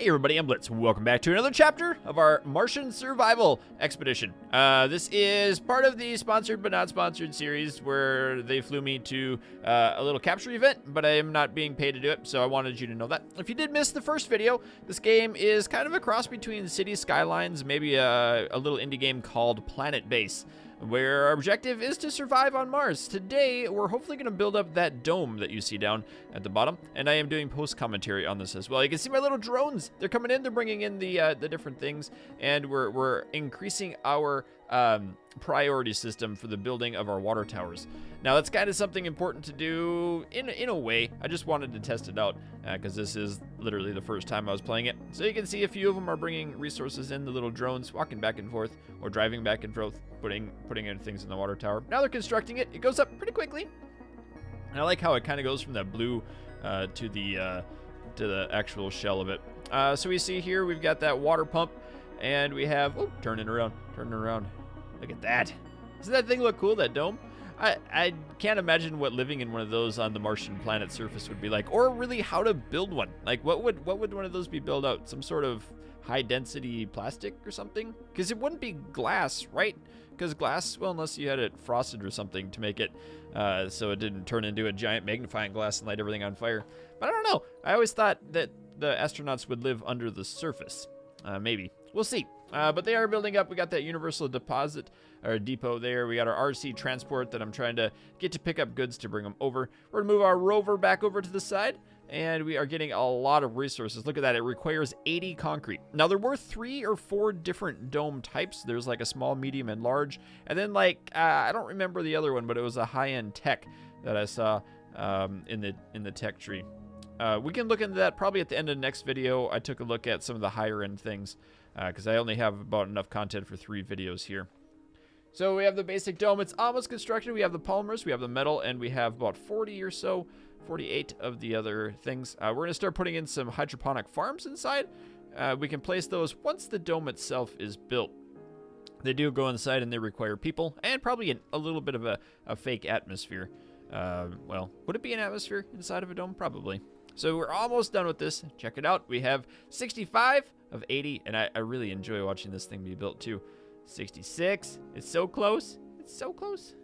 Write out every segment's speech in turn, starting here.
Hey everybody, I'm Blitz. Welcome back to another chapter of our Martian survival expedition. This is part of the sponsored but not sponsored series where they flew me to a little capture event, but I am not being paid to do it, so I wanted you to know that. If you did miss the first video, this game is kind of a cross between City Skylines, maybe a little indie game called Planet Base, where our objective is to survive on Mars. Today, we're hopefully going to build up that dome that you see down at the bottom, and I am doing post-commentary on this as well. You can see my little drones. They're coming in, they're bringing in the different things, and we're increasing our priority system for the building of our water towers. Now, that's kind of something important to do in a way. I just wanted to test it out because this is literally the first time I was playing it. So you can see a few of them are bringing resources in, the little drones walking back and forth or driving back and forth, putting in things in the water tower. Now they're constructing it. It goes up pretty quickly. And I like how it kind of goes from that blue to the actual shell of it. So we see here we've got that water pump, and we have turning around. Look at that. Doesn't that thing look cool, that dome? I can't imagine what living in one of those on the Martian planet surface would be like, or really how to build one. Like, what would one of those be built out? Some sort of high density plastic or something? Because it wouldn't be glass, right? Because glass, well, unless you had it frosted or something to make it so it didn't turn into a giant magnifying glass and light everything on fire. But I don't know. I always thought that the astronauts would live under the surface. Maybe. We'll see. But they are building up. We got that universal deposit or depot there. We got our RC transport that I'm trying to get to pick up goods to bring them over. We're going to move our rover back over to the side, and we are getting a lot of resources. Look at that. It requires 80 concrete. Now, there were 3 or 4 different dome types. There's like a small, medium, and large. And then like, I don't remember the other one, but it was a high-end tech that I saw in the tech tree. We can look into that probably at the end of the next video. I took a look at some of the higher-end things because I only have about enough content for 3 videos here. So we have the basic dome. It's almost constructed. We have the polymers, we have the metal, and we have about 40 or so, 48 of the other things. We're going to start putting in some hydroponic farms inside. We can place those once the dome itself is built. They do go inside, and they require people and probably a little bit of a fake atmosphere. Well, would it be an atmosphere inside of a dome? Probably. So we're almost done with this. Check it out. We have 65 of 80, and I really enjoy watching this thing be built too. 66. It's so close. It's so close.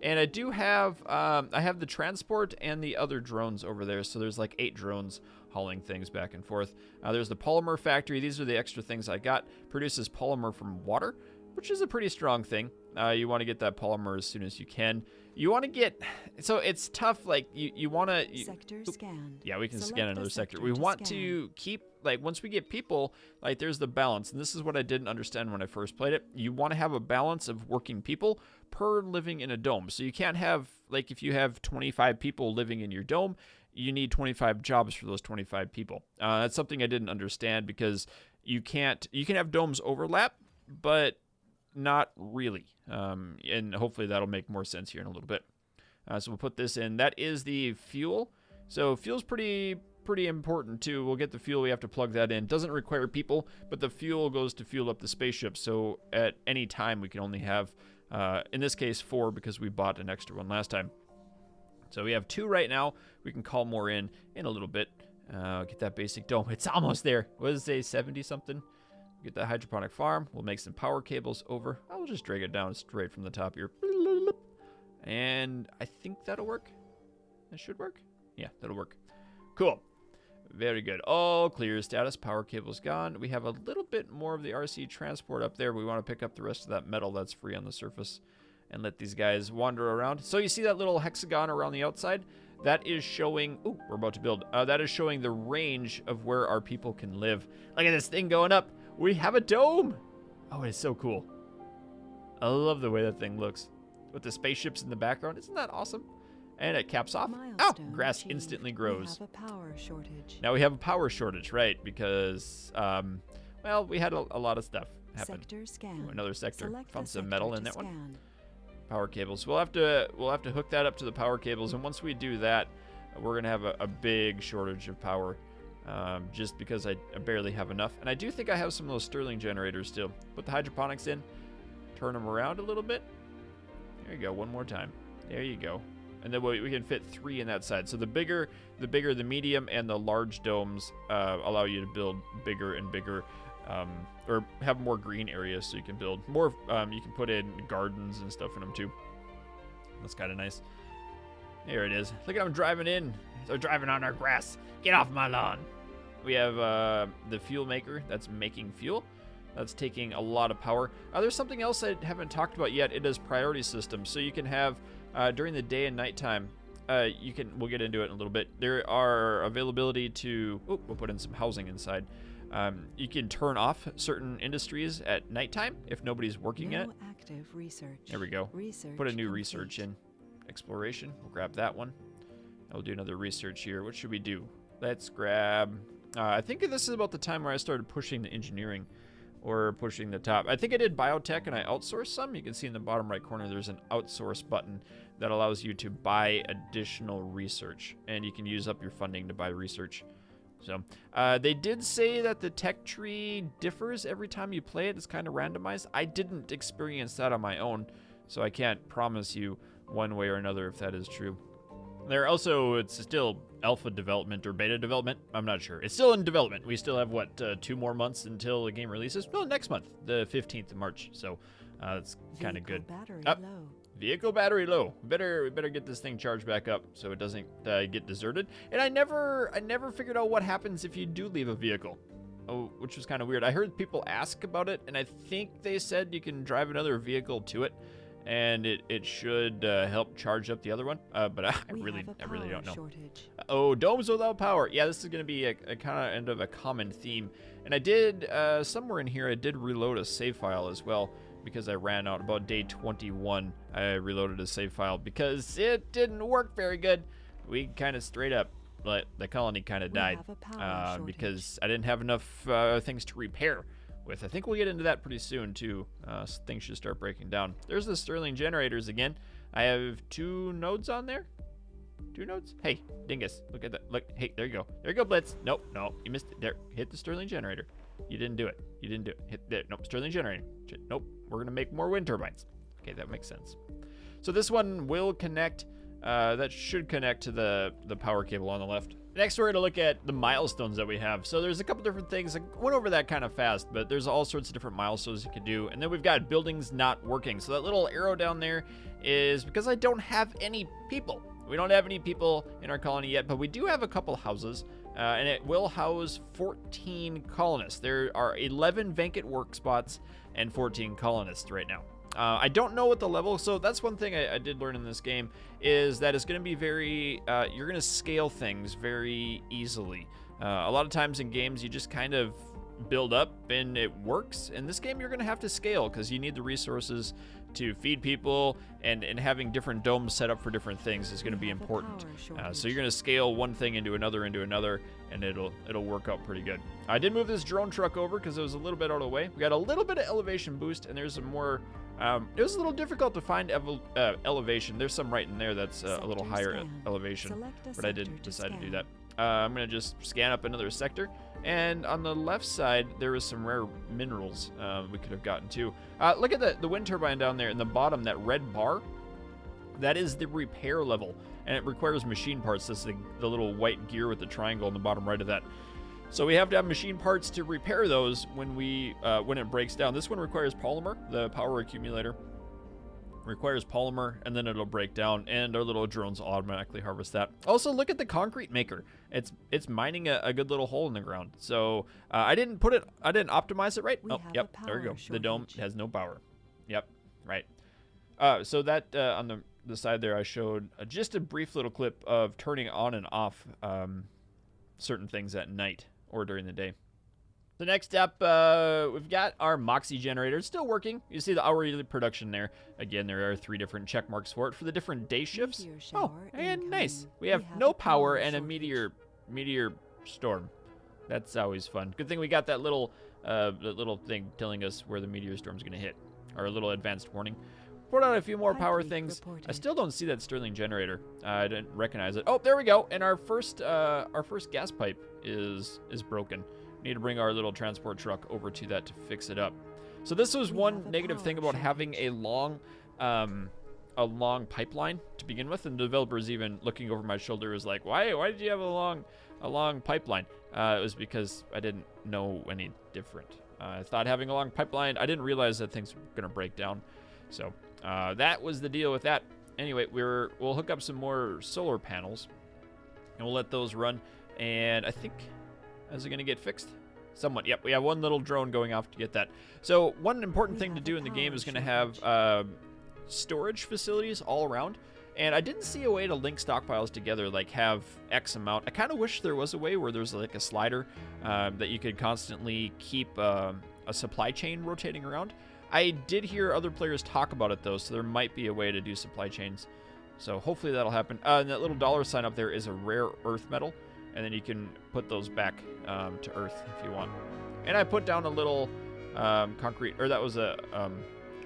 And I do have, I have the transport and the other drones over there. So there's like 8 drones hauling things back and forth. There's the polymer factory. These are the extra things I got. Produces polymer from water, which is a pretty strong thing. You want to get that polymer as soon as you can. You want to get, so it's tough, like, you want to... Sector scanned. Yeah, we can Select scan another a sector. sector We to want scan. to keep, like, once we get people, like, there's the balance. And this is what I didn't understand when I first played it. You want to have a balance of working people per living in a dome. So you can't have, like, if you have 25 people living in your dome, you need 25 jobs for those 25 people. That's something I didn't understand because you can have domes overlap, but not really. And hopefully that'll make more sense here in a little bit. So we'll put this in. That is the fuel. So fuel's pretty important too. We'll get the fuel. We have to plug that in. Doesn't require people, but the fuel goes to fuel up the spaceship. So at any time we can only have, in this case, 4 because we bought an extra one last time. So we have 2 right now. We can call more in a little bit. Get that basic dome. It's almost there. What does it say, 70 something? Get that hydroponic farm. We'll make some power cables over. I'll just drag it down straight from the top here. And I think that'll work. That should work. Yeah, that'll work. Cool. Very good. All clear status. Power cable's gone. We have a little bit more of the RC transport up there. We want to pick up the rest of that metal that's free on the surface and let these guys wander around. So you see that little hexagon around the outside? That is showing... Ooh, we're about to build. That is showing the range of where our people can live. Look at this thing going up. We have a dome. Oh, it's so cool. I love the way that thing looks. With the spaceships in the background. Isn't that awesome? And it caps off. Milestone Grass achieved. instantly grows. We have a power shortage. Now we have a power shortage, right? Because, well, we had a lot of stuff happen. Sector scanned. Ooh, another sector. Select Found a some sector metal to in that one. scan. Power cables. We'll have to hook that up to the power cables, and once we do that, we're gonna have a big shortage of power. Just because I barely have enough. And I do think I have some of those Stirling generators still. Put the hydroponics in, turn them around a little bit. There you go, one more time. There you go. and then we can fit 3 in that side. So the bigger, the medium, and the large domes allow you to build bigger and bigger, or have more green areas, so you can build more. You can put in gardens and stuff in them too. That's kind of nice. There it is. Look at them driving in. They're driving on our grass. Get off my lawn. We have the fuel maker that's making fuel. That's taking a lot of power. There's something else I haven't talked about yet. It is priority system. So you can have during the day and nighttime. We'll get into it in a little bit. There are availability to. Oh, we'll put in some housing inside. You can turn off certain industries at nighttime if nobody's working No it. active research. There we go. Research Put a new complete. research in. Exploration. We'll grab that one. I'll do another research here. What should we do? Let's grab. I think this is about the time where I started pushing the engineering, or pushing the top. I think I did biotech and I outsourced some. You can see in the bottom right corner there's an outsource button that allows you to buy additional research, and you can use up your funding to buy research. So they did say that the tech tree differs every time you play it. It's kind of randomized. I didn't experience that on my own, so I can't promise you one way or another if that is true. It's still alpha development or beta development. I'm not sure. It's still in development. We still have, 2 more months until the game releases? Well, next month, the 15th of March. So that's kind of good. Battery Up. low. Vehicle battery low. We better get this thing charged back up so it doesn't get deserted. And I never figured out what happens if you do leave a vehicle. Oh, which was kind of weird. I heard people ask about it, and I think they said you can drive another vehicle to it, and it should help charge up the other one. But I really don't know. Shortage. Oh, domes without power. Yeah, this is going to be a kind of end of a common theme. And I did, somewhere in here, I did reload a save file as well, because I ran out about day 21. I reloaded a save file because it didn't work very good. We kind of straight up, the colony kind of died because I didn't have enough things to repair with. I think we'll get into that pretty soon too. Things should start breaking down. There's the Stirling generators again. I have 2 nodes on there. 2 nodes? Hey, dingus, look at that. Look, hey, there you go. There you go, Blitz. Nope, you missed it. There, hit the Stirling generator. You didn't do it. Hit there. Nope, Stirling generator. Nope, we're gonna make more wind turbines. Okay, that makes sense. So this one will connect. That should connect to the power cable on the left. Next, we're going to look at the milestones that we have. So there's a couple different things. I went over that kind of fast, but there's all sorts of different milestones you can do. And then we've got buildings not working. So that little arrow down there is because I don't have any people. We don't have any people in our colony yet, but we do have a couple houses. And it will house 14 colonists. There are 11 vacant work spots and 14 colonists right now. I don't know what the level, so that's one thing I did learn in this game, is that it's going to be very, you're going to scale things very easily. A lot of times in games, you just kind of build up and it works. In this game, you're going to have to scale because you need the resources to feed people, and having different domes set up for different things is going to be important. So you're going to scale one thing into another, and it'll work out pretty good. I did move this drone truck over because it was a little bit out of the way. We got a little bit of elevation boost, and there's a more. It was a little difficult to find elevation. There's some right in there that's a little higher elevation, but I did decide to do that. I'm going to just scan up another sector. And on the left side, there is some rare minerals we could have gotten too. Look at the wind turbine down there in the bottom, that red bar. That is the repair level, and it requires machine parts. That's the little white gear with the triangle on the bottom right of that. So we have to have machine parts to repair those when it breaks down. This one requires polymer. The power accumulator requires polymer, and then it'll break down, and our little drones automatically harvest that. Also, look at the concrete maker. It's mining a good little hole in the ground. So I didn't optimize it right. Yep, there we go. The dome has no power. Yep, right. So that on the side there, I showed just a brief little clip of turning on and off certain things at night or during the day. The next up, we've got our Moxie generator. It's still working. You see the hourly production there. Again, there are 3 different check marks for it for the different day shifts. Oh, and nice. We have no power and a meteor storm. That's always fun. Good thing we got that little thing telling us where the meteor storm's going to hit. Our little advanced warning. Put out a few more power things. I still don't see that Stirling generator. I didn't recognize it. Oh, there we go. And our first gas pipe is broken. Need to bring our little transport truck over to that to fix it up. So this was one negative thing about having a long a long pipeline to begin with, and the developers even looking over my shoulder was like, why did you have a long pipeline? It was because I didn't know any different. I thought having a long pipeline, I didn't realize that things were gonna break down. So that was the deal with that. Anyway, we'll hook up some more solar panels, and we'll let those run. And I think, is it gonna get fixed? Somewhat. Yep, we have one little drone going off to get that. So one important thing to do in the game is going to have storage facilities all around. And I didn't see a way to link stockpiles together, like have X amount. I kind of wish there was a way where there's like a slider that you could constantly keep a supply chain rotating around. I did hear other players talk about it though, so there might be a way to do supply chains. So hopefully that'll happen. And that little dollar sign up there is a rare earth metal. And then you can put those back to Earth if you want. And I put down a little concrete, or that was a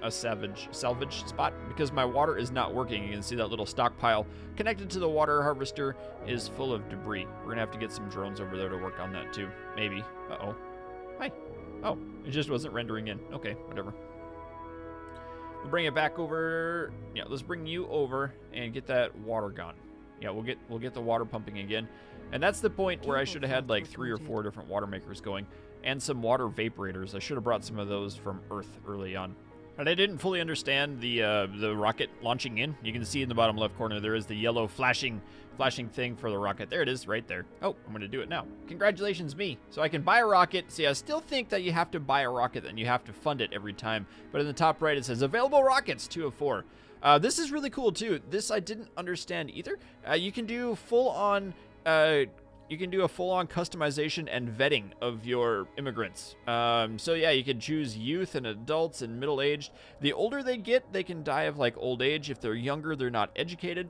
salvage spot because my water is not working. You can see that little stockpile connected to the water harvester is full of debris. We're gonna have to get some drones over there to work on that too. Maybe. Uh-oh. Hi. Oh, it just wasn't rendering in. Okay, whatever. We'll bring it back over. Yeah, let's bring you over and get that water gone. Yeah, we'll get the water pumping again. And that's the point where I should have had like 3 or 4 different water makers going and some water vaporators. I should have brought some of those from Earth early on. And I didn't fully understand the rocket launching in. You can see in the bottom left corner there is the yellow flashing thing for the rocket. There it is right there. Oh, I'm going to do it now. Congratulations me. So I can buy a rocket. See, I still think that you have to buy a rocket and you have to fund it every time. But in the top right it says available rockets 2 of 4. This is really cool too. This I didn't understand either. You can do full-on customization and vetting of your immigrants. So yeah, you can choose youth and adults and middle-aged. The older they get, they can die of like old age. If they're younger, they're not educated.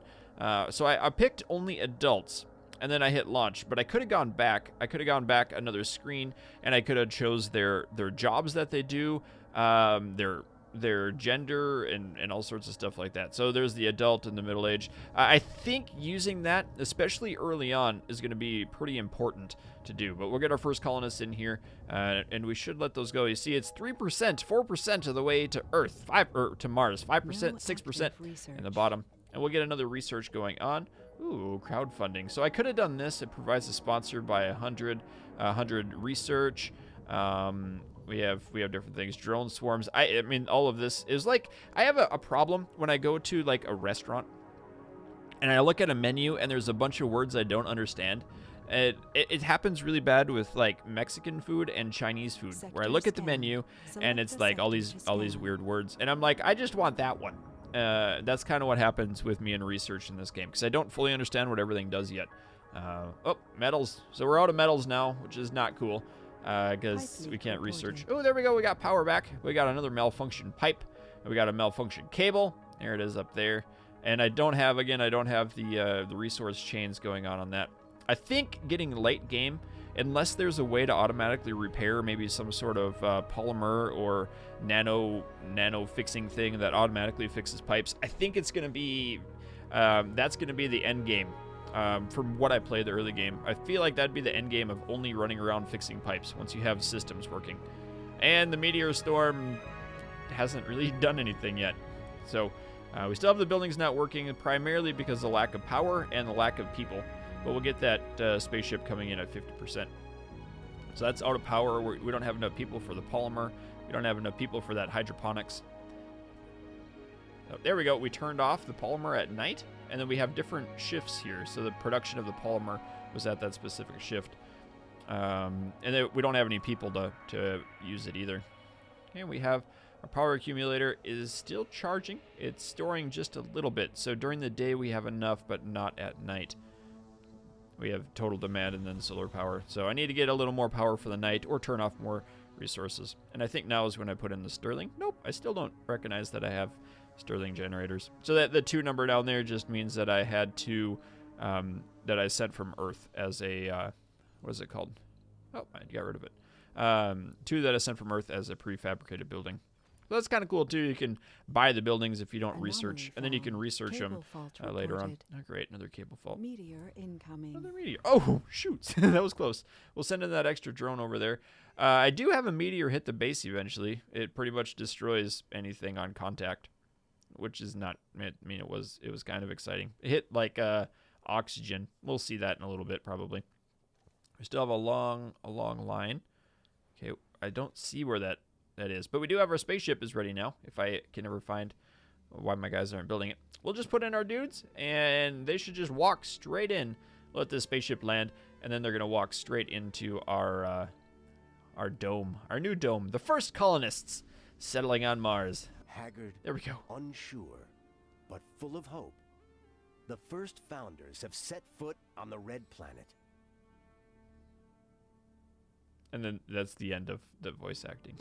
So I picked only adults, and then I hit launch. But I could have gone back. I could have gone back another screen, and I could have chose their jobs that they do, their gender and all sorts of stuff like that. So there's the adult and the middle age. I think using that, especially early on, is going to be pretty important to do. But we'll get our first colonists in here, and we should let those go. You see, it's 3%, 4% of the way to Earth, to Mars, 5%, 6% in the bottom. And we'll get another research going on. Ooh, crowdfunding. So I could have done this. It provides a sponsor by 100 research. We have different things. Drone swarms. I mean, all of this is like, I have a problem when I go to like a restaurant and I look at a menu and there's a bunch of words I don't understand. It happens really bad with like Mexican food and Chinese food, where I look at the menu and it's like all these weird words, and I'm like, I just want that one. That's kind of what happens with me in research in this game, because I don't fully understand what everything does yet. Oh, metals. So we're out of metals now, which is not cool. Because we can't research. Oh, there we go. We got power back. We got another malfunction pipe. And we got a malfunction cable. There it is up there. And I don't have the resource chains going on that. I think getting late game, unless there's a way to automatically repair maybe some sort of polymer or nano fixing thing that automatically fixes pipes, I think it's going to be that's going to be the end game. From what I played the early game, I feel like that'd be the end game of only running around fixing pipes once you have systems working. And the meteor storm hasn't really done anything yet. So we still have the buildings not working, primarily because of the lack of power and the lack of people. But we'll get that spaceship coming in at 50%. So that's out of power. We don't have enough people for the polymer. We don't have enough people for that hydroponics. So there we go. We turned off the polymer at night. And then we have different shifts here. So the production of the polymer was at that specific shift. And then we don't have any people to use it either. And we have our power accumulator is still charging. It's storing just a little bit. So during the day we have enough, but not at night. We have total demand and then solar power. So I need to get a little more power for the night or turn off more resources. And I think now is when I put in the Sterling. Nope, I still don't recognize that I have Sterling generators. So that the 2 number down there just means that I had 2 that I sent from Earth as a what is it called? Oh, I got rid of it. 2 that I sent from Earth as a prefabricated building. So that's kind of cool too. You can buy the buildings if you don't research, and then you can research them later on. Oh, great, another cable fault. Meteor incoming. Another meteor. Oh, shoot. That was close. We'll send in that extra drone over there. I do have a meteor hit the base eventually. It pretty much destroys anything on contact. which is not, I mean, it was kind of exciting. It hit like oxygen. We'll see that in a little bit probably. We still have a long line. Okay, I don't see where that is, but we do have our spaceship is ready now. If I can ever find why my guys aren't building it, we'll just put in our dudes, and they should just walk straight in. Let this spaceship land, and then they're gonna walk straight into our dome, our new dome. The first colonists settling on Mars. Haggard, There we go. unsure, but full of hope, the first founders have set foot on the Red Planet. And then that's the end of the voice acting.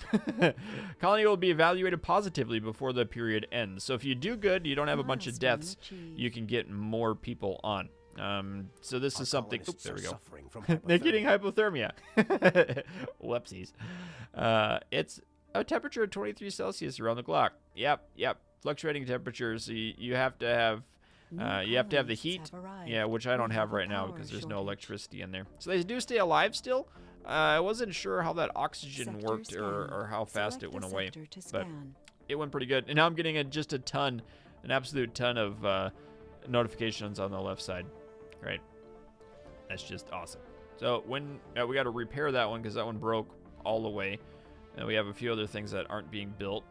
Colony will be evaluated positively before the period ends. So if you do good, you don't have a bunch of deaths, you can get more people on. So this is something. Oops, there we go. They're getting hypothermia. Whoopsies. It's a temperature of 23 Celsius around the clock. Yep. Fluctuating temperatures. So you have to have. You have to have the heat. Yeah, which I don't have right now because there's no electricity in there. So they do stay alive still. I wasn't sure how that oxygen worked or how fast it went away, but it went pretty good. And now I'm getting an absolute ton of notifications on the left side. Right, that's just awesome. So when we got to repair that one because that one broke all the way, and we have a few other things that aren't being built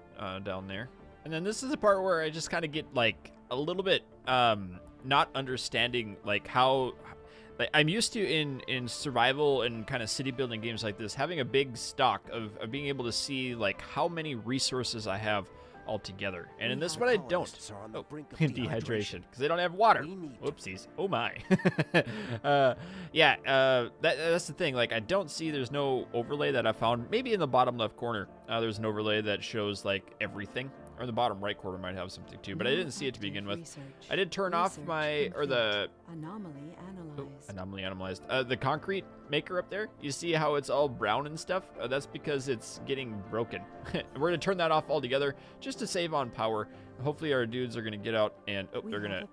down there. And then this is the part where I just kind of get like a little bit not understanding like how. Like, I'm used to in survival and kind of city building games like this having a big stock of being able to see like how many resources I have all together, and in this one I don't. Oh, dehydration because they don't have water. Whoopsies. Oh my. That's the thing. Like I don't see. There's no overlay that I found. Maybe in the bottom left corner there's an overlay that shows like everything. Or in the bottom right corner might have something too, but I didn't see it to begin with. I did turn off my, or the anomaly analyzed. Anomaly analyzed. The concrete maker up there. You see how it's all brown and stuff? That's because it's getting broken. We're gonna turn that off altogether just to save on power. Hopefully our dudes are gonna get out and they're gonna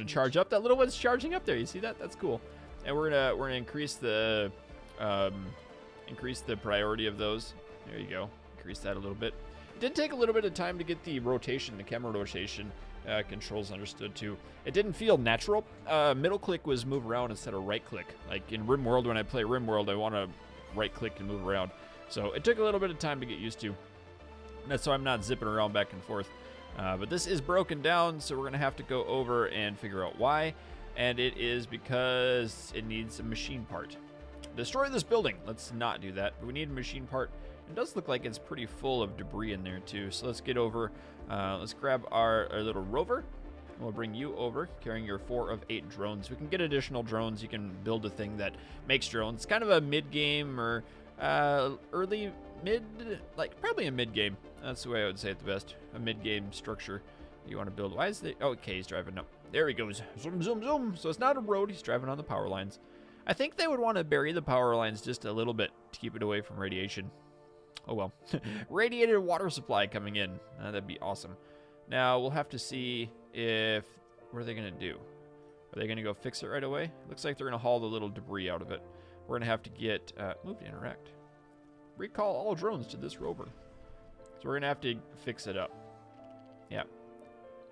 charge up. That little one's charging up there. You see that? That's cool. And we're gonna increase the priority of those. There you go. Increase that a little bit. It did take a little bit of time to get the camera rotation controls understood too. It didn't feel natural. Middle click was move around instead of right click. Like in RimWorld, when I play RimWorld, I want to right click and move around. So it took a little bit of time to get used to. And that's why I'm not zipping around back and forth. But this is broken down, so we're going to have to go over and figure out why. And it is because it needs a machine part. Destroy this building. Let's not do that. But we need a machine part. It does look like it's pretty full of debris in there too. So let's get over. Let's grab our little rover. We'll bring you over, carrying your 4 of 8 drones. We can get additional drones. You can build a thing that makes drones. It's kind of a mid-game or early mid, like probably a mid-game. That's the way I would say it the best. A mid-game structure you want to build. Why is it? Oh, okay, he's driving up. There he goes. Zoom, zoom, zoom. So it's not a road. He's driving on the power lines. I think they would want to bury the power lines just a little bit to keep it away from radiation. Oh well. Radiated water supply coming in. That'd be awesome. Now we'll have to see what are they going to do? Are they going to go fix it right away? Looks like they're going to haul the little debris out of it. We're going to have to get move to interact. Recall all drones to this rover. So we're going to have to fix it up. Yeah.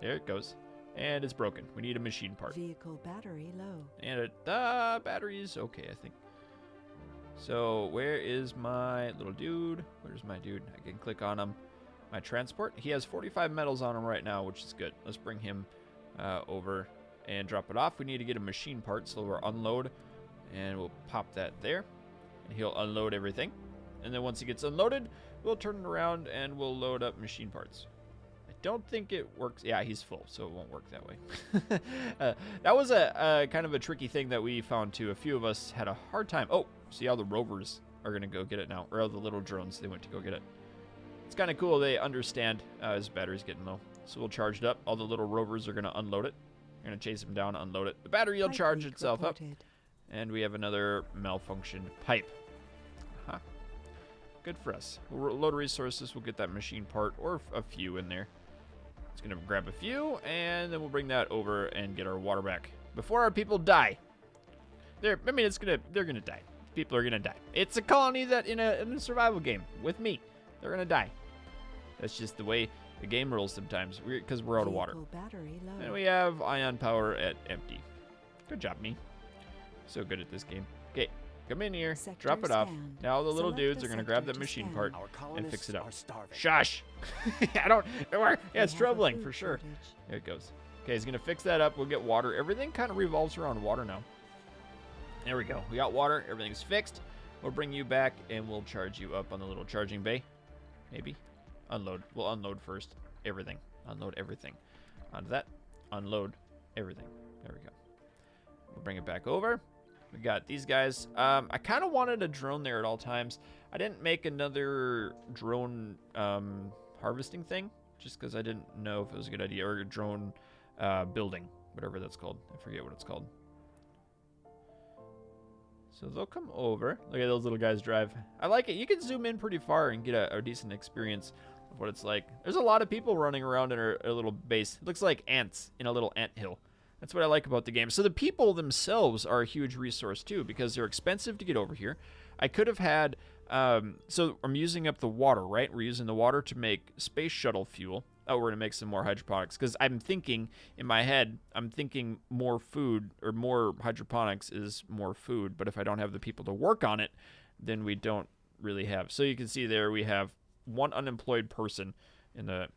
There it goes. And it's broken. We need a machine part. Vehicle battery low. And battery is okay, I think. So where is my little dude? Where's my dude? I can click on him. My transport. He has 45 metals on him right now, which is good. Let's bring him over and drop it off. We need to get a machine part, so we'll unload. And we'll pop that there. And he'll unload everything. And then once he gets unloaded, we'll turn it around and we'll load up machine parts. I don't think it works. Yeah, he's full, so it won't work that way. That was a kind of a tricky thing that we found too. A few of us had a hard time. Oh, see how the rovers are going to go get it now. Or the little drones, they went to go get it. It's kind of cool. They understand his battery's getting low. So we'll charge it up. All the little rovers are going to unload it. We're going to chase him down, unload it. The battery will charge itself up. And we have another malfunctioned pipe. Huh. Good for us. We'll load resources. We'll get that machine part or a few in there. It's going to grab a few, and then we'll bring that over and get our water back before our people die. They're going to die. People are going to die. It's a colony that in a survival game with me. They're going to die. That's just the way The game rules sometimes because we're out of water. Vehicle battery low. And we have ion power at empty. Good job, me. So good at this game. Okay, come in here, Sector drop it off. scanned. Now the little Select dudes a are gonna grab sector that to machine scan. part Our and colonists fix it up. are starving. Shush! I don't. Yes, We have a troubling food for sure. shortage. There it goes. Okay, he's gonna fix that up. We'll get water. Everything kind of revolves around water now. There we go. We got water. Everything's fixed. We'll bring you back and we'll charge you up on the little charging bay. Maybe. Unload. We'll unload first. Everything. Unload everything. Onto that. Unload everything. There we go. We'll bring it back over. We got these guys. I kind of wanted a drone there at all times. I didn't make another drone harvesting thing just because I didn't know if it was a good idea, or a drone building, whatever that's called. I forget what it's called. So they'll come over. Look at those little guys drive. I like it. You can zoom in pretty far and get a decent experience of what it's like. There's a lot of people running around in a little base. It looks like ants in a little ant hill. That's what I like about the game. So the people themselves are a huge resource too, because they're expensive to get over here. I could have had, so I'm using up the water, right? We're using the water to make space shuttle fuel. Oh, we're gonna make some more hydroponics, because I'm thinking in my head, I'm thinking more food or more hydroponics is more food. But if I don't have the people to work on it, then we don't really have. So you can see there we have one unemployed person in that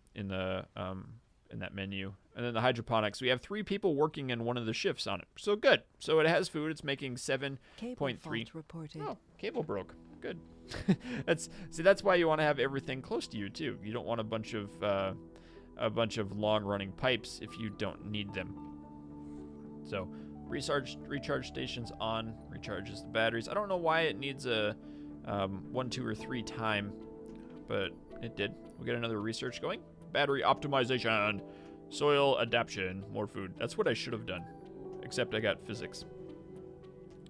menu. And then the hydroponics, we have 3 people working in one of the shifts on it. So good. So it has food. It's making 7.3. Cable fault reported. Oh, cable broke. Good. That's why you want to have everything close to you too. You don't want a bunch of long-running pipes if you don't need them. So recharge stations on, recharges the batteries. I don't know why it needs a 1, 2, or 3 time, but it did. We'll get another research going. Battery optimization, soil adaptation, more food. That's what I should have done, except I got physics,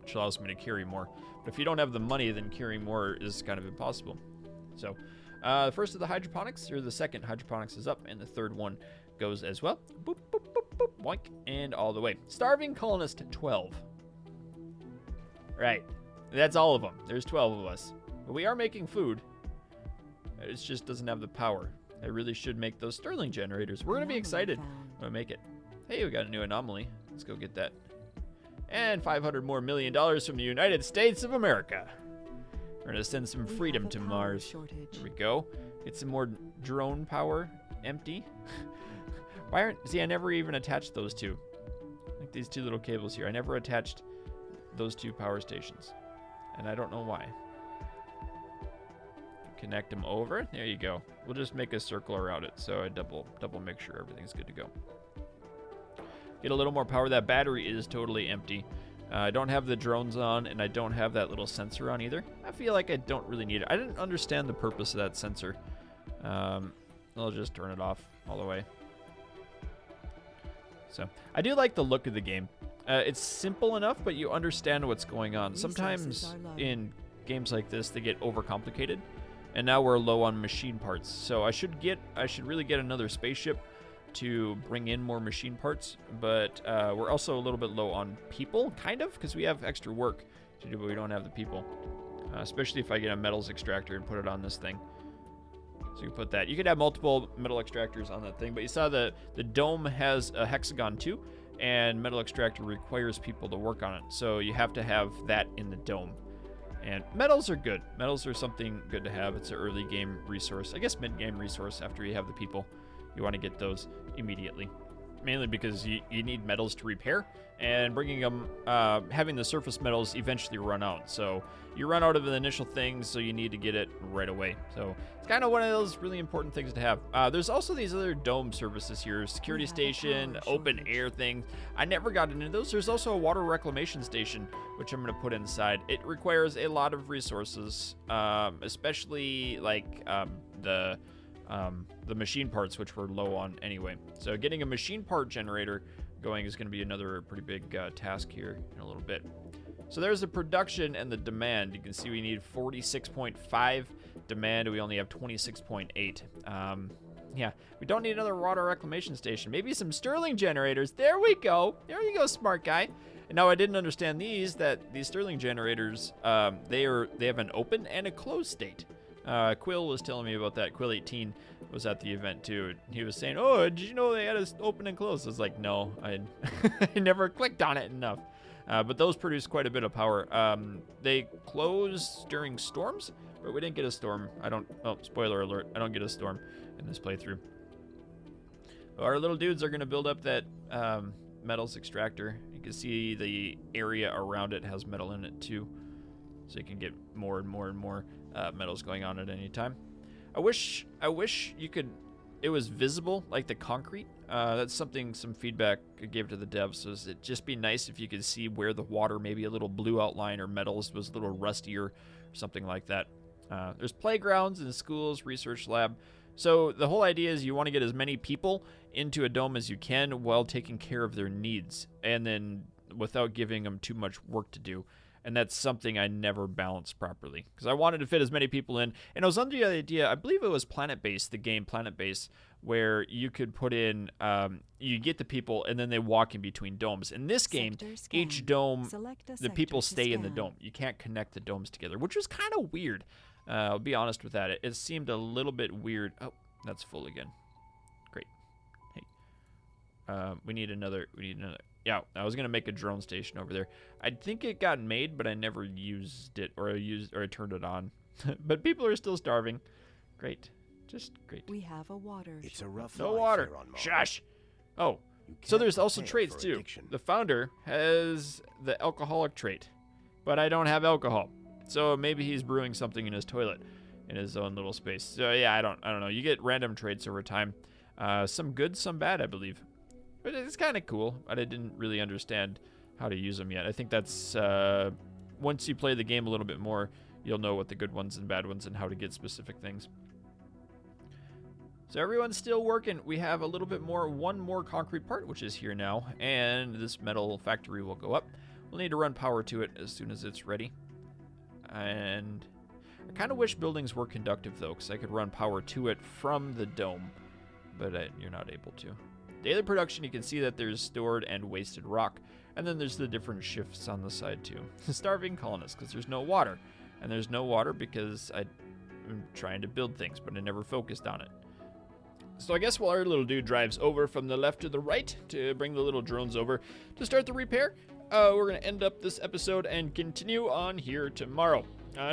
which allows me to carry more. But if you don't have the money, then carrying more is kind of impossible. So the first of the hydroponics, or the second hydroponics is up, and the third one goes as well. Boop, boop, boop, boop, boink, and all the way. Starving colonist 12. Right, that's all of them. There's 12 of us. But we are making food. It just doesn't have the power. I really should make those Stirling generators. We're going to be excited when I make it. Hey, we got a new anomaly. Let's go get that. And $500 million from the United States of America. We're going to send some freedom to Mars. There we go. Get some more drone power. Empty. Why aren't... See, I never even attached those two. Like these 2 little cables here. I never attached those 2 power stations. And I don't know why. Connect them over. There you go. We'll just make a circle around it, so I double make sure everything's good to go. Get a little more power. That battery is totally empty. I don't have the drones on, and I don't have that little sensor on either. I feel like I don't really need it. I didn't understand the purpose of that sensor. I'll just turn it off all the way. So I do like the look of the game. It's simple enough, but you understand what's going on. Sometimes in games like this, they get overcomplicated. And now we're low on machine parts. So I should really get another spaceship to bring in more machine parts. But we're also a little bit low on people, kind of, because we have extra work to do, but we don't have the people. Especially if I get a metals extractor and put it on this thing. So you can put that. You could have multiple metal extractors on that thing, but you saw the dome has a hexagon too, and metal extractor requires people to work on it. So you have to have that in the dome. And metals are good. Metals are something good to have. It's an early game resource. I guess mid-game resource after you have the people. You want to get those immediately. Mainly because you need metals to repair. And bringing them, having the surface metals eventually run out. So you run out of the initial things, so you need to get it right away. So it's kind of one of those really important things to have. There's also these other dome services here. Security station, open air things. I never got into those. There's also a water reclamation station, which I'm going to put inside. It requires a lot of resources, especially like the machine parts, which we're low on anyway. So getting a machine part generator going is going to be another pretty big task here in a little bit. So there's the production and the demand. You can see we need 46.5 demand. We only have 26.8. Yeah, we don't need another water reclamation station. Maybe some Stirling generators. There we go. There you go, smart guy. And now I didn't understand these Stirling generators, they have an open and a closed state. Quill was telling me about that. Quill 18 was at the event too. He was saying, "Oh, did you know they had us open and close?" I was like, "No, I never clicked on it enough." But those produce quite a bit of power. They close during storms, but we didn't get a storm. Oh, spoiler alert! I don't get a storm in this playthrough. Our little dudes are gonna build up that metals extractor. You can see the area around it has metal in it too, so you can get more and more and more metals going on at any time. I wish you could. It was visible like the concrete. That's some feedback I gave to the devs. Was it'd just be nice if you could see where the water, maybe a little blue outline or metals was a little rustier, or something like that. There's playgrounds and schools, research lab. So the whole idea is you want to get as many people into a dome as you can while taking care of their needs, and then without giving them too much work to do. And that's something I never balanced properly, because I wanted to fit as many people in. And I was under the idea, I believe it was Planet Base, the game Planet Base, where you could put in, you get the people, and then they walk in between domes. In this game, each dome, the people stay in the dome. You can't connect the domes together, which was kind of weird. I'll be honest with that. It seemed a little bit weird. Oh, that's full again. Great. Hey. We need another. Yeah, I was gonna make a drone station over there. I think it got made, but I never used it, or I turned it on. But people are still starving. Great, just great. We have a water. It's a rough No life water. here on Mars. Shush. Oh, You so can't there's also prepare traits for too. addiction. The founder has the alcoholic trait, but I don't have alcohol, so maybe he's brewing something in his toilet, in his own little space. So yeah, I don't know. You get random traits over time. Some good, some bad, I believe. But it's kind of cool, but I didn't really understand how to use them yet. I think that's, once you play the game a little bit more, you'll know what the good ones and bad ones and how to get specific things. So everyone's still working. We have a little bit more, one more concrete part, which is here now, and this metal factory will go up. We'll need to run power to it as soon as it's ready. And I kind of wish buildings were conductive, though, because I could run power to it from the dome, but you're not able to. Daily production, you can see that there's stored and wasted rock. And then there's the different shifts on the side too. Starving colonists, because there's no water. And there's no water because I'm trying to build things, but I never focused on it. So I guess while our little dude drives over from the left to the right to bring the little drones over to start the repair, we're going to end up this episode and continue on here tomorrow.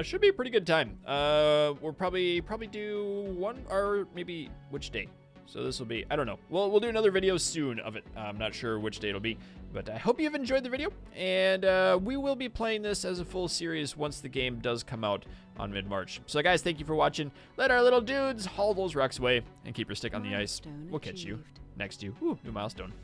Should be a pretty good time. We'll probably do one, or maybe which day? So this will be, I don't know. We'll do another video soon of it. I'm not sure which day it'll be, but I hope you've enjoyed the video. And we will be playing this as a full series once the game does come out on mid-March. So guys, thank you for watching. Let our little dudes haul those rocks away and keep your stick on the ice. We'll catch you next. Ooh, new milestone.